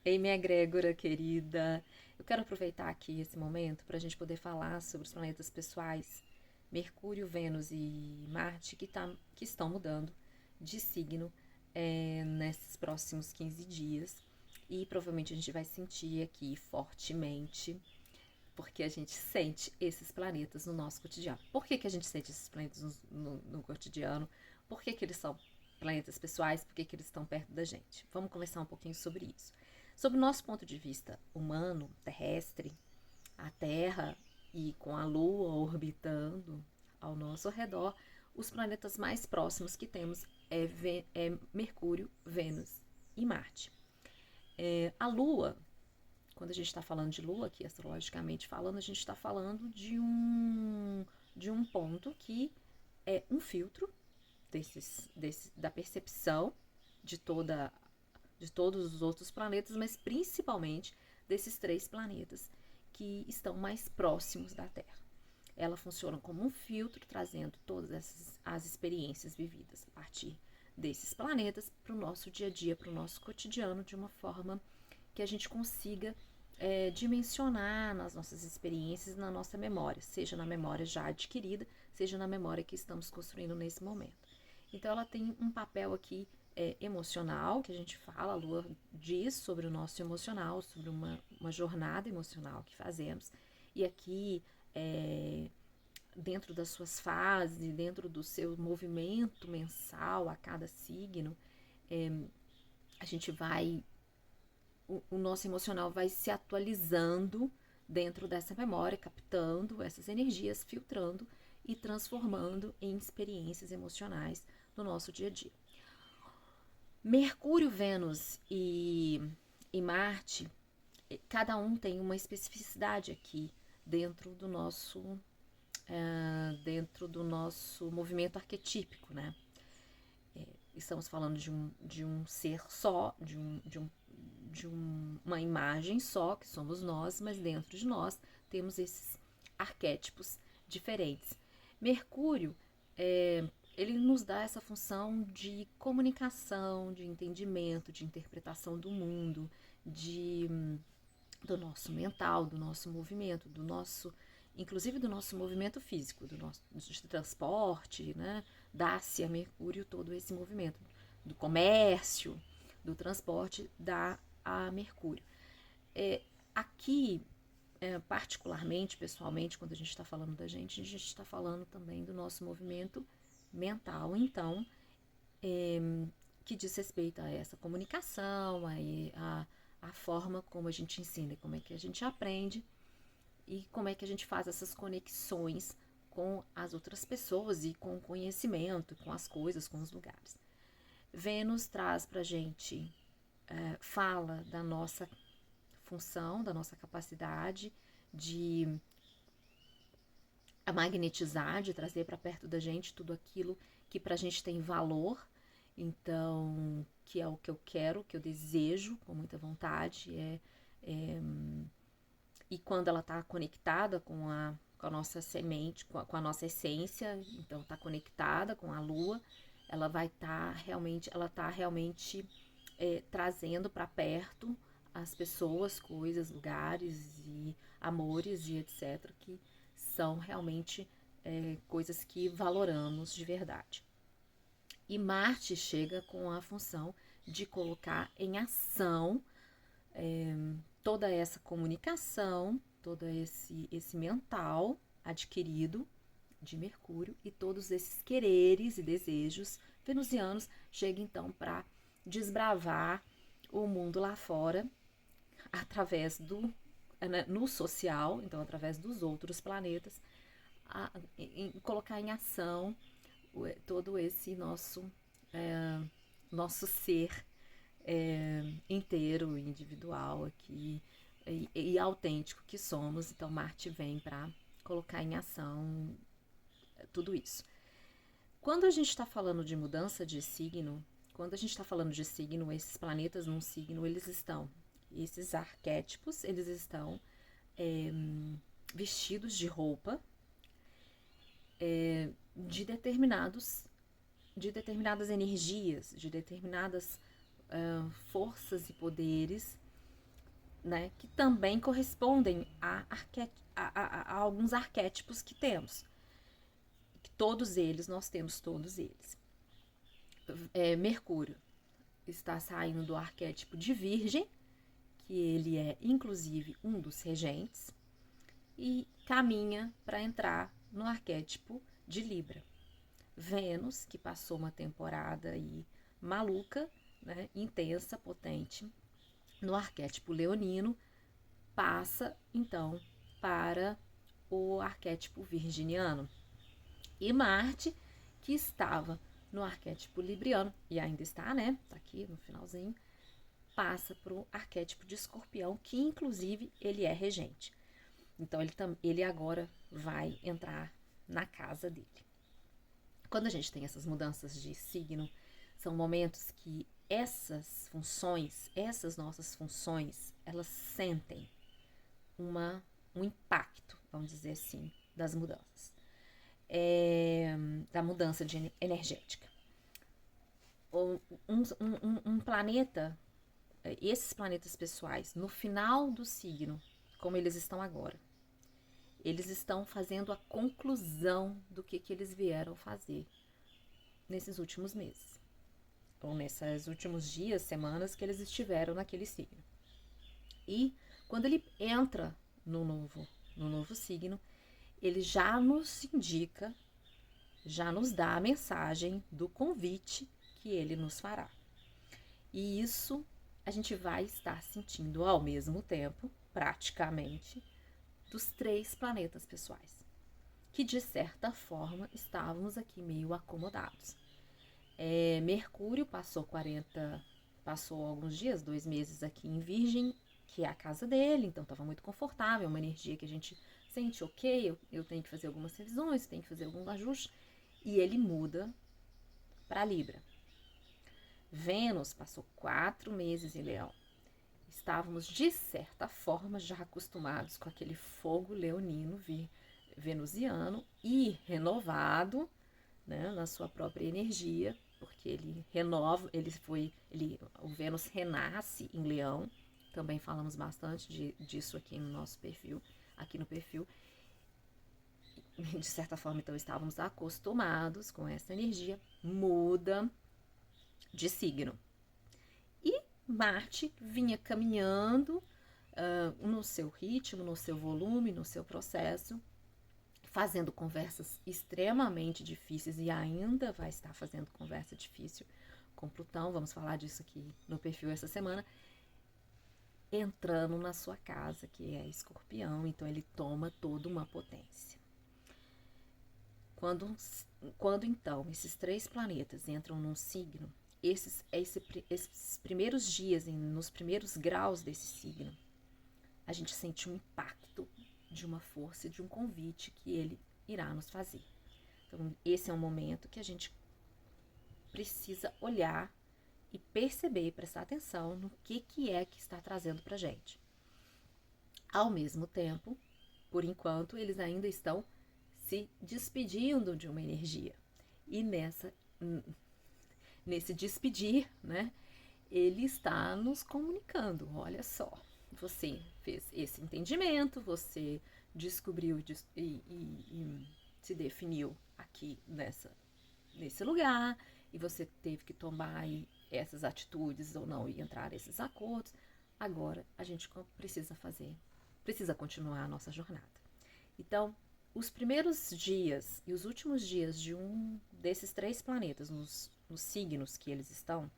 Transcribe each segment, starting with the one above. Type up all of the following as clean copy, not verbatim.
Ei, minha egrégora querida, eu quero aproveitar aqui esse momento para a gente poder falar sobre os planetas pessoais, Mercúrio, Vênus e Marte, que estão mudando de signo nesses próximos 15 dias. E provavelmente a gente vai sentir aqui fortemente, porque a gente sente esses planetas no nosso cotidiano. Por que a gente sente esses planetas no cotidiano? Por que eles são planetas pessoais? Por que eles estão perto da gente? Vamos conversar um pouquinho sobre isso. Sob o nosso ponto de vista humano, terrestre, a Terra e com a Lua orbitando ao nosso redor, os planetas mais próximos que temos é Mercúrio, Vênus e Marte. A Lua, quando a gente está falando de Lua, aqui astrologicamente falando, a gente está falando de um ponto que é um filtro da percepção de todos os outros planetas, mas principalmente desses três planetas que estão mais próximos da Terra. Ela funciona como um filtro, trazendo todas as experiências vividas a partir desses planetas para o nosso dia a dia, para o nosso cotidiano, de uma forma que a gente consiga dimensionar nas nossas experiências, na nossa memória, seja na memória já adquirida, seja na memória que estamos construindo nesse momento. Então ela tem um papel aqui emocional, que a gente fala, a Lua diz sobre o nosso emocional, sobre uma jornada emocional que fazemos. E aqui, dentro das suas fases, dentro do seu movimento mensal a cada signo, a gente vai. O nosso emocional vai se atualizando dentro dessa memória, captando essas energias, filtrando e transformando em experiências emocionais no nosso dia a dia. Mercúrio, Vênus e Marte, cada um tem uma especificidade aqui dentro do nosso movimento arquetípico, né? Estamos falando de um ser só, uma imagem só, que somos nós, mas dentro de nós temos esses arquétipos diferentes. Mercúrio, ele nos dá essa função de comunicação, de entendimento, de interpretação do mundo, do nosso mental, do nosso movimento, inclusive do nosso movimento físico, do nosso de transporte, né? Dá-se a Mercúrio todo esse movimento do comércio, do transporte, dá a Mercúrio. Aqui, particularmente, pessoalmente, quando a gente está falando da gente, a gente está falando também do nosso movimento mental, então, que diz respeito a essa comunicação, a forma como a gente ensina, como é que a gente aprende e como é que a gente faz essas conexões com as outras pessoas e com o conhecimento, com as coisas, com os lugares. Vênus traz pra gente, fala da nossa função, da nossa capacidade de magnetizar, de trazer para perto da gente tudo aquilo que pra gente tem valor, então, que é o que eu quero, que eu desejo com muita vontade, e quando ela está conectada com a nossa semente, com a nossa essência, então está conectada com a Lua, ela vai estar realmente trazendo para perto as pessoas, coisas, lugares e amores e etc., que são realmente coisas que valoramos de verdade. E Marte chega com a função de colocar em ação toda essa comunicação, todo esse mental adquirido de Mercúrio e todos esses quereres e desejos venusianos chegam então para desbravar o mundo lá fora através no social, então através dos outros planetas, colocar em ação todo esse nosso ser inteiro, individual aqui e autêntico que somos. Então Marte vem para colocar em ação tudo isso. Quando a gente está falando de mudança de signo, quando a gente está falando de signo, esses planetas num signo, esses arquétipos, eles estão vestidos de roupa de determinadas energias, de determinadas forças e poderes né, que também correspondem a alguns arquétipos que temos. Que todos eles, nós temos todos eles. Mercúrio está saindo do arquétipo de Virgem, que ele é inclusive um dos regentes, e caminha para entrar no arquétipo de Libra. Vênus, que passou uma temporada aí maluca, né, intensa, potente, no arquétipo leonino, passa então para o arquétipo virginiano. E Marte, que estava no arquétipo libriano, e ainda está, né? Tá aqui no finalzinho, passa para o arquétipo de Escorpião, que inclusive ele é regente. Então ele agora vai entrar na casa dele. Quando a gente tem essas mudanças de signo, são momentos que essas funções, essas nossas funções, elas sentem um impacto, vamos dizer assim, das mudanças. Da mudança energética. Um planeta, esses planetas pessoais, no final do signo, como eles estão agora, eles estão fazendo a conclusão do que eles vieram fazer nesses últimos meses, ou nesses últimos dias, semanas que eles estiveram naquele signo. E quando ele entra no novo signo, ele já nos indica, já nos dá a mensagem do convite que ele nos fará. E isso a gente vai estar sentindo ao mesmo tempo, praticamente, dos 3 planetas pessoais, que de certa forma estávamos aqui meio acomodados. Mercúrio passou alguns dias, 2 meses aqui em Virgem, que é a casa dele, então estava muito confortável, uma energia que a gente sente, ok, eu tenho que fazer algumas revisões, tenho que fazer alguns ajustes, e ele muda para Libra. Vênus passou 4 meses em Leão. Estávamos, de certa forma, já acostumados com aquele fogo leonino venusiano e renovado, né, na sua própria energia, porque ele renova, o Vênus renasce em Leão. Também falamos bastante disso aqui no nosso perfil, aqui no perfil. De certa forma, então, estávamos acostumados com essa energia, muda de signo. E Marte vinha caminhando no seu ritmo, no seu volume, no seu processo, fazendo conversas extremamente difíceis e ainda vai estar fazendo conversa difícil com Plutão, vamos falar disso aqui no perfil essa semana, entrando na sua casa, que é Escorpião, então ele toma toda uma potência. Quando então esses 3 planetas entram num signo, esses primeiros dias, nos primeiros graus desse signo, a gente sente um impacto de uma força, de um convite que ele irá nos fazer. Então, esse é um momento que a gente precisa olhar e perceber, prestar atenção no que é que está trazendo pra gente. Ao mesmo tempo, por enquanto, eles ainda estão se despedindo de uma energia. E nesse despedir, né, ele está nos comunicando, olha só, você fez esse entendimento, você descobriu e se definiu aqui nesse lugar, e você teve que tomar essas atitudes ou não e entrar nesses acordos. Agora a gente precisa continuar a nossa jornada. Então, os primeiros dias e os últimos dias de um desses 3 planetas, nos signos que eles estão,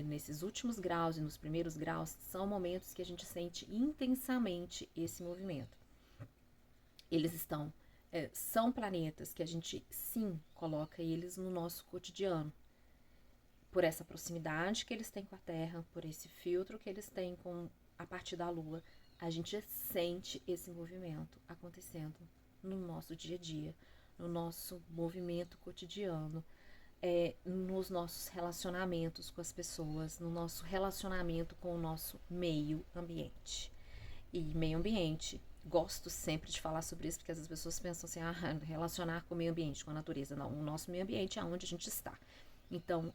nesses últimos graus e nos primeiros graus, são momentos que a gente sente intensamente esse movimento. Eles são planetas que a gente, sim, coloca eles no nosso cotidiano, por essa proximidade que eles têm com a Terra, por esse filtro que eles têm a partir da Lua. A gente sente esse movimento acontecendo no nosso dia a dia, no nosso movimento cotidiano, nos nossos relacionamentos com as pessoas, no nosso relacionamento com o nosso meio ambiente. E meio ambiente, gosto sempre de falar sobre isso, porque as pessoas pensam assim, relacionar com o meio ambiente, com a natureza. Não, o nosso meio ambiente é onde a gente está. Então,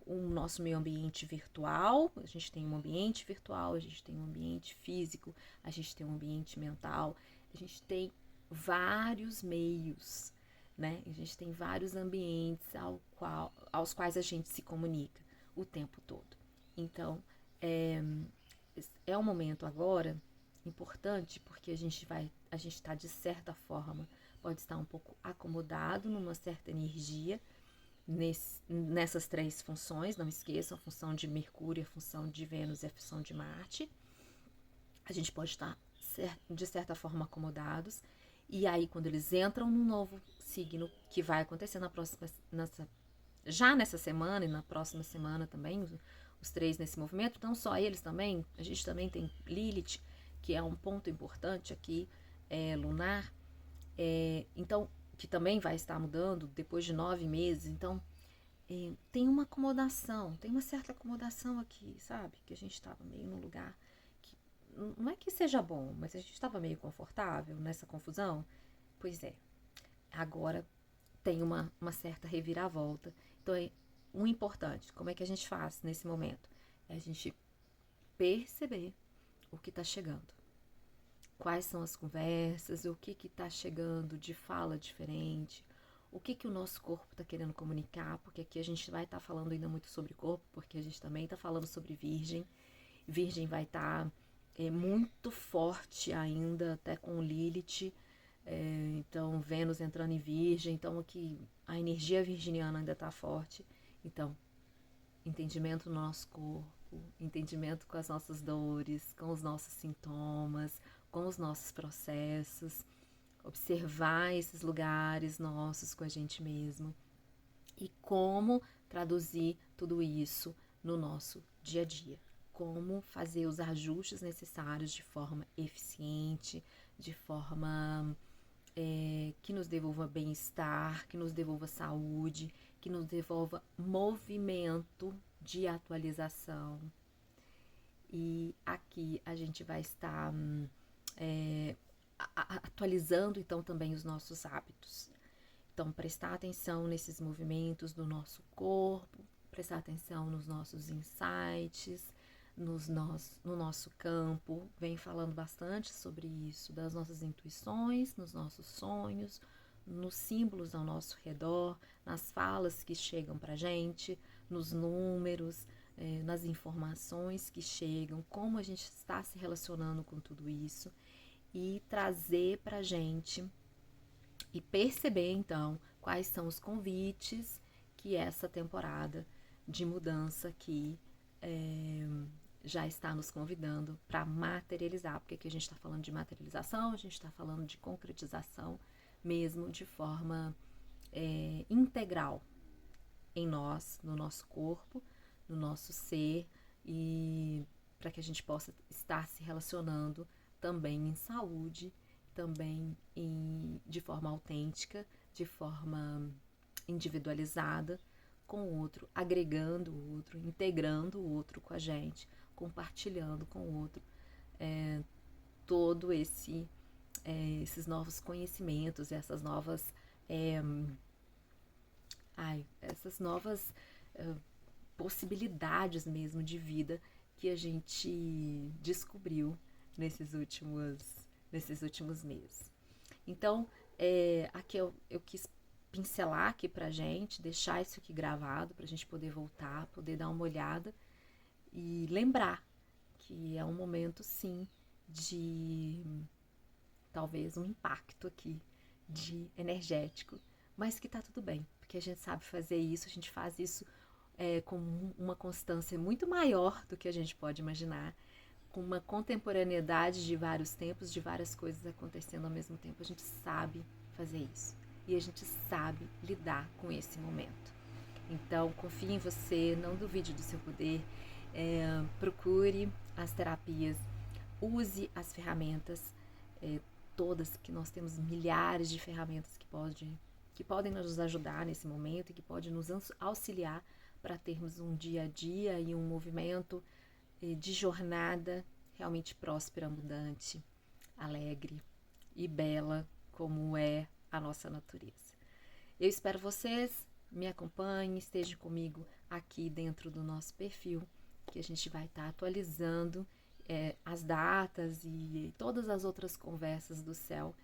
o nosso meio ambiente virtual, a gente tem um ambiente virtual, a gente tem um ambiente físico, a gente tem um ambiente mental, a gente tem vários meios, né? A gente tem vários ambientes aos quais a gente se comunica o tempo todo. Então, é um momento agora importante porque a gente está de certa forma, pode estar um pouco acomodado numa certa energia, nessas 3 funções, não esqueçam, a função de Mercúrio, a função de Vênus e a função de Marte. A gente pode estar, de certa forma, acomodados. E aí, quando eles entram no novo signo, que vai acontecer já nessa semana e na próxima semana também, os 3 nesse movimento, não só eles também, a gente também tem Lilith, que é um ponto importante aqui, lunar, então, que também vai estar mudando depois de 9 meses. Então, tem uma acomodação, tem uma certa acomodação aqui, sabe? Que a gente estava meio num lugar que não é que seja bom, mas a gente estava meio confortável nessa confusão. Pois é, agora tem uma certa reviravolta. Então, o importante, como é que a gente faz nesse momento? É a gente perceber o que está chegando. Quais são as conversas, o que está chegando de fala diferente, o que o nosso corpo está querendo comunicar, porque aqui a gente vai estar falando ainda muito sobre corpo, porque a gente também está falando sobre Virgem. Virgem vai estar muito forte ainda, até com Lilith, então Vênus entrando em Virgem, então aqui a energia virginiana ainda está forte. Então, entendimento do nosso corpo, entendimento com as nossas dores, com os nossos sintomas, com os nossos processos, observar esses lugares nossos com a gente mesmo e como traduzir tudo isso no nosso dia a dia. Como fazer os ajustes necessários de forma eficiente, de forma que nos devolva bem-estar, que nos devolva saúde, que nos devolva movimento de atualização. E aqui a gente vai estar atualizando então também os nossos hábitos. Então, prestar atenção nesses movimentos do nosso corpo, prestar atenção nos nossos insights, no nosso campo. Vem falando bastante sobre isso, das nossas intuições, nos nossos sonhos, nos símbolos ao nosso redor, nas falas que chegam pra gente, nos números, nas informações que chegam, como a gente está se relacionando com tudo isso e trazer pra gente e perceber então quais são os convites que essa temporada de mudança aqui já está nos convidando para materializar, porque aqui a gente está falando de materialização, a gente está falando de concretização mesmo de forma integral em nós, no nosso corpo, no nosso ser, e para que a gente possa estar se relacionando também em saúde, também de forma autêntica, de forma individualizada com o outro, agregando o outro, integrando o outro com a gente, compartilhando com o outro todo esses novos conhecimentos, essas novas possibilidades mesmo de vida que a gente descobriu nesses últimos meses. Então, aqui eu quis pincelar aqui pra gente, deixar isso aqui gravado pra gente poder voltar, poder dar uma olhada e lembrar que é um momento sim de talvez um impacto aqui de energético, mas que tá tudo bem, porque a gente sabe fazer isso, a gente faz isso com uma constância muito maior do que a gente pode imaginar, com uma contemporaneidade de vários tempos, de várias coisas acontecendo ao mesmo tempo. A gente sabe fazer isso e a gente sabe lidar com esse momento. Então, confie em você, não duvide do seu poder, procure as terapias, use as ferramentas, todas, que nós temos milhares de ferramentas que podem nos ajudar nesse momento e que podem nos auxiliar para termos um dia a dia e um movimento de jornada realmente próspera, abundante, alegre e bela, como é a nossa natureza. Eu espero vocês me acompanhe, esteja comigo aqui dentro do nosso perfil, que a gente vai estar atualizando as datas e todas as outras conversas do céu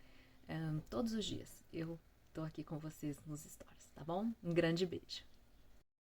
todos os dias. Eu tô aqui com vocês nos stories, tá bom? Um grande beijo.